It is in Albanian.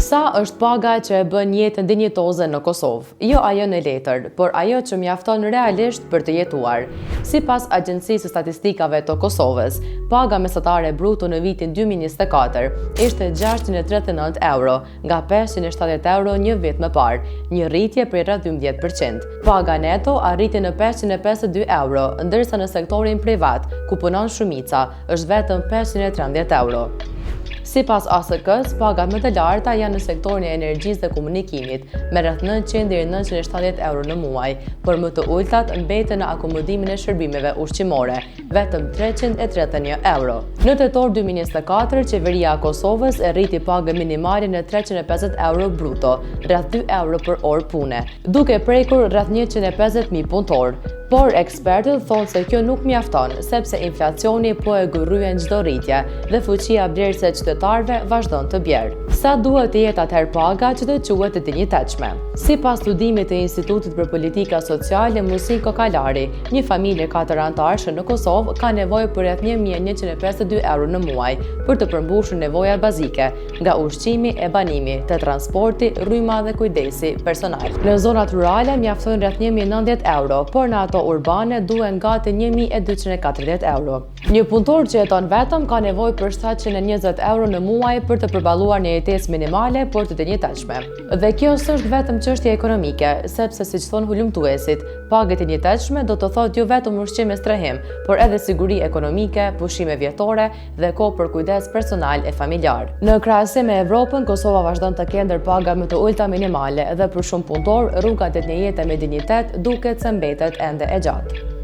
Sa është paga që e bën jetën dinjitoze në Kosovë? Jo ajo në letër, por ajo që mjafton realisht për të jetuar. Sipas Agjencisë së Statistikave të Kosovës, paga mesatare bruto në vitin 2024 ishte 639 euro, nga 570 euro një vit më parë, një rritje prej rreth 12%. Paga neto arriti në 552 euro, ndërsa në sektorin privat, ku punon shumica, është vetëm 513 euro. Sipas ASK-s, pagat më të larta janë në sektorin e energjisë dhe komunikimit, me rreth 900 deri 970 euro në muaj, por më të ultat mbeten në akomodimin e shërbimeve ushqimore, vetëm 331 euro. Në tetor 2024, qeveria e Kosovës e rriti pagën minimale në 350 euro bruto, rreth 2 euro për orë pune, duke prekur rreth 150.000 punëtorë. Por ekspertët thonë se kjo nuk mjafton, sepse inflacioni po e gërryen çdo rritje dhe fuqia blerëse e qytetarëve vazhdon të bjerë. Sa duhet të jetë atëherë paga që të quhet e dinjitetshme? Sipas studimit të Institutit për Politika Sociale Musin Kokalari, një familje 4 anëtarësh në Kosovë ka nevojë për rreth 1152 euro në muaj për të përmbushur nevojat bazike, nga ushqimi e banimi, te transporti, rryma dhe kujdesi personal. Në zonat rurale mjafton rreth 1090 euro, por në ato urbane duhen gati 1240 euro. Një punëtor që jeton vetëm ka nevojë për 720 euro në muaj për të përballuar një jetesë minimale, por të dinjitetshme. Dhe kjo s'është vetëm çështje ekonomike, sepse siç thon hulumtuesit, pagët e dinjitetshme do të thotë jo vetëm ushqim me strehim, por edhe siguri ekonomike, pushime vjetore dhe kohë për kujdes personal e familjar. Në krahasim me Evropën, Kosova vazhdon të ketë ndër pagat më të ulta minimale dhe për shumë punëtor rruga tek një jetë me dinjitet duket se mbetet ende e gjatë.